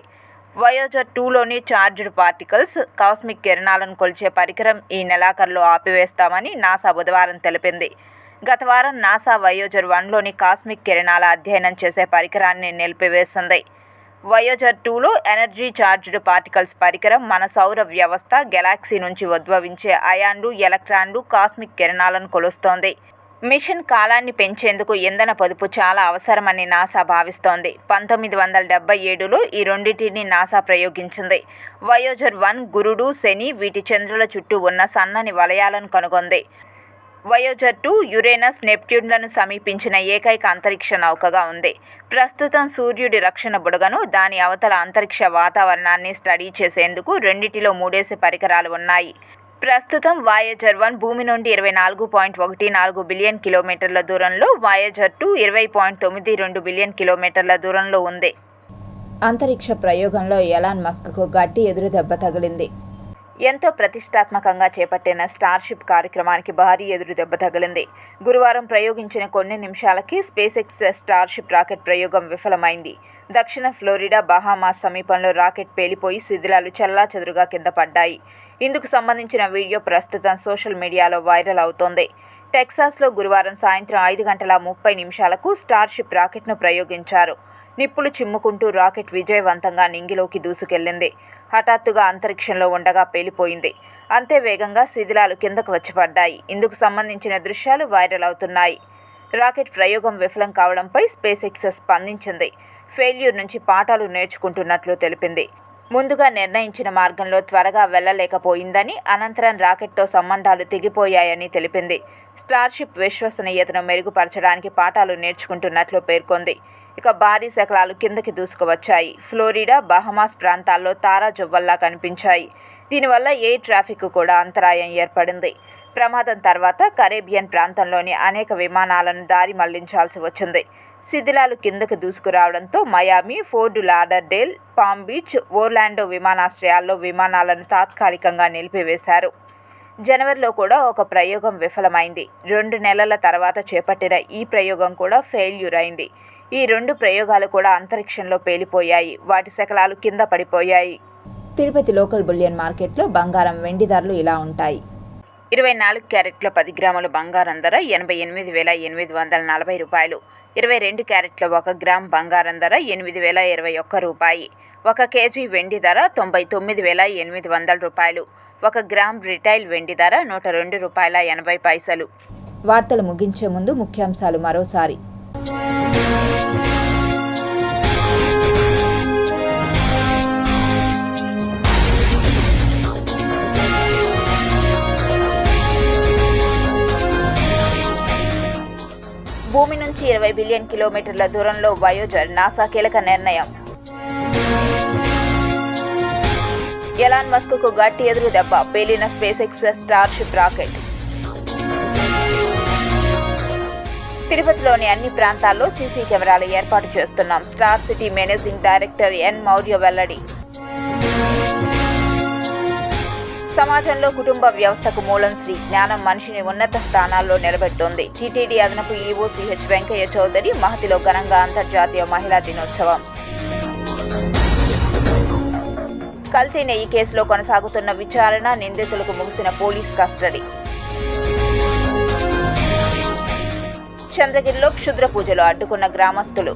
A: వయోజర్ 2లోని చార్జ్డ్ పార్టికల్స్ కాస్మిక్ కిరణాలను కొలిచే పరికరం ఈ నెలాఖరులో ఆపివేస్తామని నాసా బుధవారం తెలిపింది. గత వారం నాసా వయోజర్ 1లోని కాస్మిక్ కిరణాల అధ్యయనం చేసే పరికరాన్ని నిలిపివేసింది. వయోజర్ 2లో ఎనర్జీ చార్జ్డ్ పార్టికల్స్ పరికరం మన సౌర వ్యవస్థ, గెలాక్సీ నుంచి ఉద్భవించే అయాన్లు, ఎలక్ట్రాన్లు, కాస్మిక్ కిరణాలను కొలుస్తోంది. మిషన్ కాలాన్ని పెంచేందుకు ఇంధన పొదుపు చాలా అవసరమని నాసా భావిస్తోంది. 1977లో ఈ రెండింటిని నాసా ప్రయోగించింది. వయోజర్ 1 గురుడు, శని, వీటి చంద్రుల చుట్టూ ఉన్న సన్నని వలయాలను కనుగొంది. వయోజర్ 2 యురేనస్, నెప్ట్యూన్లను సమీపించిన ఏకైక అంతరిక్ష నౌకగా ఉంది. ప్రస్తుతం సూర్యుడి రక్షణ బుడగను, దాని అవతల అంతరిక్ష వాతావరణాన్ని స్టడీ చేసేందుకు రెండిటిలో 3 పరికరాలు ఉన్నాయి. ప్రస్తుతం వయోజర్ 1 భూమి నుండి 24.14 బిలియన్ కిలోమీటర్ల దూరంలో, వయోజర్ 2 20.92 బిలియన్ కిలోమీటర్ల దూరంలో ఉంది. అంతరిక్ష ప్రయోగంలో ఎలాన్ మస్క్కు గట్టి ఎదురుదెబ్బ తగిలింది. ఎంతో ప్రతిష్టాత్మకంగా చేపట్టిన స్టార్షిప్ కార్యక్రమానికి భారీ ఎదురుదెబ్బ తగిలింది. గురువారం ప్రయోగించిన కొన్ని నిమిషాలకి స్పేస్ ఎక్స్ స్టార్షిప్ రాకెట్ ప్రయోగం విఫలమైంది. దక్షిణ ఫ్లోరిడా, బహామాస్ సమీపంలో రాకెట్ పేలిపోయి శిథిలాలు చెల్లాచెదురుగా కింద పడ్డాయి. ఇందుకు సంబంధించిన వీడియో ప్రస్తుతం సోషల్ మీడియాలో వైరల్ అవుతోంది. టెక్సాస్లో గురువారం సాయంత్రం 5:30 స్టార్షిప్ రాకెట్ను ప్రయోగించారు. నిప్పులు చిమ్ముకుంటూ రాకెట్ విజయవంతంగా నింగిలోకి దూసుకెళ్లింది. హఠాత్తుగా అంతరిక్షంలో ఉండగా పేలిపోయింది. అంతే వేగంగా శిథిలాలు కిందకు వచ్చి పడ్డాయి. ఇందుకు సంబంధించిన దృశ్యాలు వైరల్ అవుతున్నాయి. రాకెట్ ప్రయోగం విఫలం కావడంపై స్పేస్ ఎక్స్ స్పందించింది. ఫెయిల్యూర్ నుంచి పాఠాలు నేర్చుకుంటున్నట్లు తెలిపింది. ముందుగా నిర్ణయించిన మార్గంలో త్వరగా వెళ్లలేకపోయిందని, అనంతరం రాకెట్తో సంబంధాలు తెగిపోయాయని తెలిపింది. స్టార్షిప్ విశ్వసనీయతను మెరుగుపరచడానికి పాఠాలు నేర్చుకుంటున్నట్లు పేర్కొంది. ఇక భారీ శకలాలు కిందకి దూసుకువచ్చాయి. ఫ్లోరిడా, బహమాస్ ప్రాంతాల్లో తారా జువ్వల్లా కనిపించాయి. దీనివల్ల ఎయిర్ ట్రాఫిక్ కూడా అంతరాయం ఏర్పడింది. ప్రమాదం తర్వాత కరేబియన్ ప్రాంతంలోని అనేక విమానాలను దారి మళ్లించాల్సి వచ్చింది. శిథిలాలు కిందకు దూసుకురావడంతో Miami, Fort Lauderdale, Palm Beach, Orlando విమానాశ్రయాల్లో విమానాలను తాత్కాలికంగా నిలిపివేశారు. జనవరిలో కూడా ఒక ప్రయోగం విఫలమైంది. 2 నెలల తర్వాత చేపట్టిన ఈ ప్రయోగం కూడా ఫెయిల్యూర్ అయింది. ఈ 2 ప్రయోగాలు కూడా అంతరిక్షంలో పేలిపోయాయి. వాటి శకలాలు కింద పడిపోయాయి. తిరుపతి లోకల్ బులియన్ మార్కెట్లో బంగారం, వెండి ధరలు ఇలా ఉంటాయి. 24 క్యారెట్ల 10 గ్రాముల బంగారం ధర 88,840 రూపాయలు. 22 క్యారెట్ల 1 గ్రామ్ బంగారం ధర 8,021 రూపాయి. 1 కేజీ వెండి ధర 99,800 రూపాయలు. 1 గ్రామ్ రిటైల్ వెండి ధర 102 రూపాయల 80 పైసలు. వార్తలు ముగించే ముందు ముఖ్యాంశాలు మరోసారి. భూమి నుంచి 20 బిలియన్ కిలోమీటర్ల దూరంలో వయోజర్, నాసా కీలక నిర్ణయం. ఎలాన్ మస్క్కు గట్టి ఎదురు దెబ్బ, పేలిన స్పేస్ ఎక్స్ స్టార్షిప్ రాకెట్. తిరుపతిలోని అన్ని ప్రాంతాల్లో సీసీ కెమెరాలు ఏర్పాటు చేస్తున్నాం. Star city managing director N Maurya వెల్లడి. సమాజంలో కుటుంబ వ్యవస్థకు మూలం శ్రీ. జ్ఞానం మనిషిని ఉన్నత స్థానాల్లో నిలబెడుతోంది. టీటీడీ అదనపు ఈవో సిహెచ్ వెంకయ్య చౌదరి. మహతిలో ఘనంగా అంతర్జాతీయ మహిళా దినోత్సవం. కల్తీ నెయ్యి కేసులో కొనసాగుతున్న విచారణ, నిందితులకు ముగిసిన పోలీస్ కస్టడీ. చంద్రగిరిలో క్షుద్ర పూజలు అడ్డుకున్న గ్రామస్తులు.